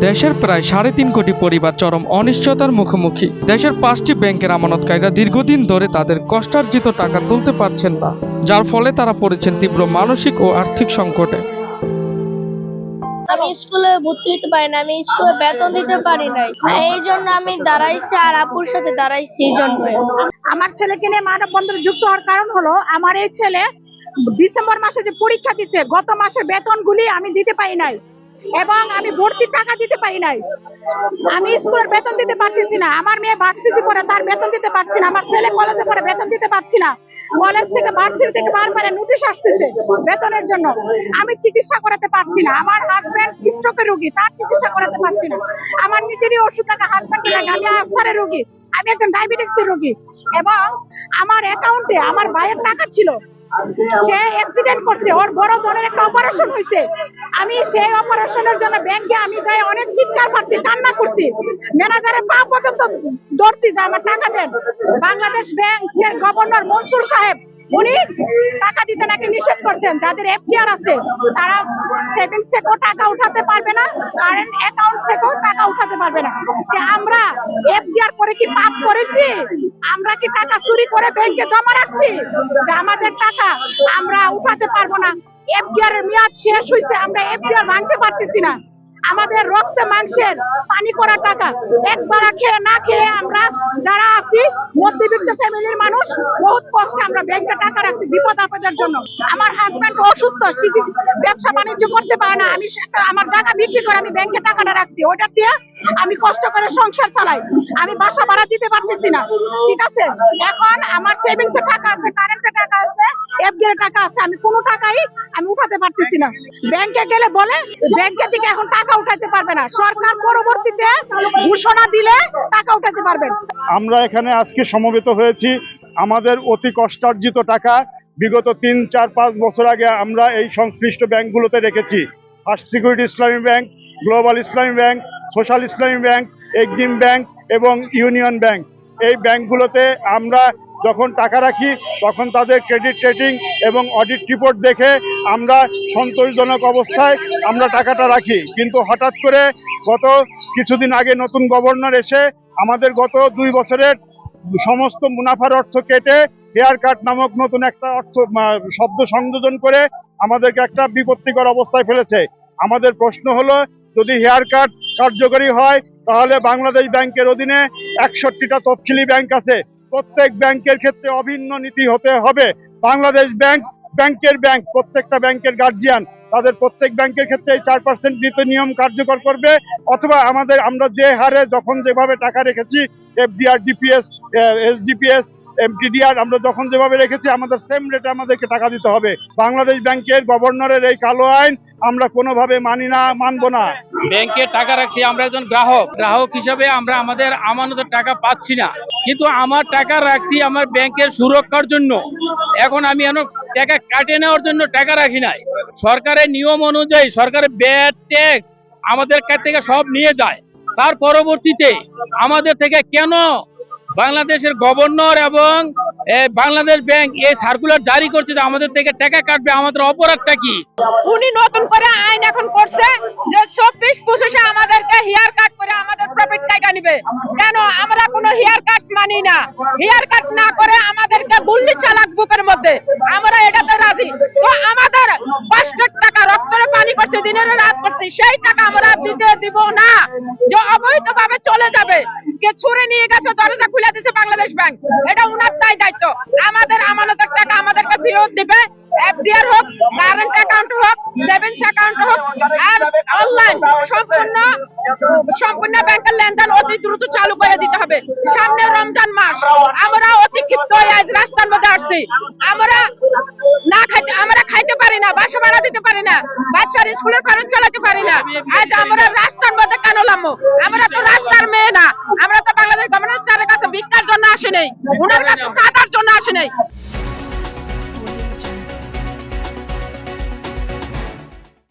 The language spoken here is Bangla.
দেশের প্রায় ৩.৫ কোটি পরিবার চরম অনিশ্চয়তার মুখোমুখি। দেশের ৫টি ব্যাংকের আমানতকারীরা দীর্ঘদিন ধরে তাদের কষ্টার্জিত টাকা তুলতে পারছেন না, যার ফলে তারা পড়েছেন তীব্র মানসিক ও আর্থিক সংকটে। আমি স্কুলে ভর্তি হতে পারি না, আমি স্কুলে বেতন দিতে পারি নাই, এই জন্য আমি দাঁড়াইছি আর আপুর সাথে দাঁড়াইছি। এই জন্য আমার ছেলেকে নিয়ে মানববন্ধনে যুক্ত হওয়ার কারণ হলো, আমার এই ছেলে ডিসেম্বর মাসে যে পরীক্ষা দিছে, গত মাসের বেতনগুলি আমি দিতে পারি নাই এবং আমি ভর্তির টাকা দিতে পারি নাই। আমি স্কুলের বেতন দিতে পারতেছি না, আমার মেয়ে ভার্সিটি পড়ে তার বেতন দিতে পারছি না, আমার ছেলে কলেজে পড়ে বেতন দিতে পারছি না। কলেজ থেকে ভার্সিটি থেকে বারবার নোটিশ আসতেছে বেতনের জন্য। আমি চিকিৎসা করাতে পারছি না, আমার হাজবেন্ড স্ট্রোকের রোগী, তার চিকিৎসা করাতে পারছি না। আমার নিজেরই ওষুধ লাগে, হাজবেন্ডের লাগে, আমি আলসারের রোগী, আমি একজন ডায়াবেটিক্সের রোগী। এবং আমার অ্যাকাউন্টে আমার ভাইয়ের টাকা ছিল, সে অ্যাক্সিডেন্ট করছে, ওর বড় ধরনের একটা অপারেশন হয়েছে। আমি সেই অপারেশনের জন্য ব্যাংকে আমি যাই অনেক চিৎকার করছি, কান্না করছি, ম্যানেজারের পা পর্যন্ত ধরছি যে আমার টাকা দেন। বাংলাদেশ ব্যাংকের গভর্নর মনসুর সাহেব উনি টাকা দিতে নাকি নিষেধ করছেন। যাদের এফডিআর আছে তারা সেভিংস থেকেও টাকা উঠাতে পারবে না, কারেন্ট অ্যাকাউন্ট থেকেও টাকা উঠাতে পারবে না। যে আমরা এফডিআর করে কি পাপ করেছি? আমরা কি টাকা চুরি করে ব্যাংকে জমা রাখছি যে আমাদের টাকা আমরা উঠাতে পারবো না? এফডিআর এর মেয়াদ শেষ হয়েছে, আমরা এফডিআর ভাঙতে পারতেছি না। আমাদের রক্তে মাংসের পানি করা টাকা একবার খেয়ে না খেয়ে আমরা যারা আছি মধ্যবিত্ত ফ্যামিলির মানুষ বহুত কষ্টে আমরা ব্যাংকে টাকা রাখছি বিপদ আপদের জন্য। আমার হাজবেন্ড অসুস্থ, ব্যবসা বাণিজ্য করতে পারে না, আমি আমার জায়গা বিক্রি করে আমি ব্যাংকে টাকাটা রাখছি, ওটা দিয়ে আমি কষ্ট করে সংসার চালাই। আমি বাসা ভাড়া দিতে পারতেছি না, ঠিক আছে? এখন আমার সেভিংস এর টাকা আছে, কারেন্টের টাকা আছে, এফডিআর টাকা আছে, আমি কোনো টাকাই আমি উঠাতে পারতেছি না। ব্যাংকে গেলে বলে ব্যাংকে থেকে এখন টাকা উঠাতে পারবে না, সরকার পরবর্তীতে ঘোষণা দিলে টাকা উঠাতে পারবেন। আমরা এখানে আজকে সমবেত হয়েছি আমাদের অতি কষ্টার্জিত টাকা বিগত 3, 4, 5 বছর আগে আমরা এই সংশ্লিষ্ট ব্যাংকগুলোতে রেখেছি। ফার্স্ট সিকিউরিটি ইসলামী ব্যাংক, গ্লোবাল ইসলামী ব্যাংক, সোশ্যাল ইসলামী ব্যাংক, এক্সিম ব্যাংক এবং ইউনিয়ন ব্যাংক। এই ব্যাংকগুলোতে আমরা যখন টাকা রাখি তখন তাদের ক্রেডিট রেটিং এবং অডিট রিপোর্ট দেখে আমরা সন্তোষজনক অবস্থায় আমরা টাকাটা রাখি। কিন্তু হঠাৎ করে গত কিছুদিন আগে নতুন গভর্নর এসে আমাদের গত 2 বছরের সমস্ত মুনাফার অর্থ কেটে হেয়ার কাট নামক নতুন একটা শব্দ সংযোজন করে আমাদেরকে একটা বিপত্তিকর অবস্থায় ফেলেছে। আমাদের প্রশ্ন হলো, যদি হেয়ার কাট কার্যকরী হয় তাহলে বাংলাদেশ ব্যাংকের অধীনে 61টা তফসিলি ব্যাংক আছে, প্রত্যেক ব্যাংকের ক্ষেত্রে অভিন্ন নীতি হতে হবে। বাংলাদেশ ব্যাংক ব্যাংকের ব্যাংক, প্রত্যেকটা ব্যাংকের গার্জিয়ান তাদের প্রত্যেক ব্যাংকের ক্ষেত্রে 4% নীতি নিয়ম কার্যকর করবে, অথবা আমরা যে হারে যখন যেভাবে টাকা রেখেছি এফডিআর, ডিপিএস, এসডিপিএস, এমটিডিআর আমরা যখন যেভাবে রেখেছি আমাদের সেম রেটে আমাদেরকে টাকা দিতে হবে। বাংলাদেশ ব্যাংকের গভর্নরের এই কালো আইন আমরা কোনোভাবে মানি না, মানবো না। ব্যাংকে টাকা রাখছি, আমরা একজন গ্রাহক হিসাবে আমরা আমাদের আমানতের টাকা পাচ্ছি না, কিন্তু আমার টাকা রাখছি আমার ব্যাংকের সুরক্ষার জন্য। এখন আমি টাকা কাটে নেওয়ার জন্য টাকা রাখি নাই। সরকারের নিয়ম অনুযায়ী সরকারের ব্যাট ট্যাক্স আমাদের কাছ থেকে সব নিয়ে যায়, তার পরবর্তীতে আমাদের থেকে কেন বাংলাদেশের গভর্নর এবং বাংলাদেশ ব্যাংক এই সার্কুলার জারি করছে যে আমাদের থেকে টাকা কাটবে? আমাদের অপরাধটা কি? উনি নতুন করে আইন এখন করছে যে 24-25 আমাদেরকে হেয়ার কাট করে আমাদের প্রফিট টাকা নিবে। কেন? আমরা কোনো হেয়ার কাট মানি না, হেয়ার কাট না করে আমাদেরকে গুল্লি চালাক বুকের মধ্যে, আমরা এটাতে রাজি। তো আমাদের কষ্টের টাকা রক্তের পানি করছে, দিনের রাত করছে, সেই টাকা আমরা দিতে দিব না। যে অবৈধভাবে চলে যাবে, কে ছুরি নিয়ে গেছে, দরজা খুলে দিয়েছে বাংলাদেশ ব্যাংক, এটা উনার দায়িত্ব। আমাদের আমানতের টাকা আমাদেরকে ফেরত দিবে। এফডিআর হোক, কারেন্ট অ্যাকাউন্ট হোক, সেভিংস অ্যাকাউন্ট হোক, আর অনলাইন সম্পূর্ণ ব্যাংকের লেনদেন অতি দ্রুত চালু করে দিতে হবে। সামনে রমজান মাস, আমরা অতি ক্ষিপ্ত হয়ে আজ রাস্তার মধ্যে আসছি। আমরা খাইতে পারি না, বাসা ভাড়া দিতে পারি না, বাচ্চার স্কুলের খরচ চালাতে পারি না। আজ আমরা রাস্তার মধ্যে কেন নামবো? আমরা তো রাস্তার মেয়ে না, আমরা তো বাংলাদেশ গভর্নর স্যারের কাছে ভিক্ষার জন্য আসি নাই, ওনার কাছে চাঁদার জন্য আসি নাই।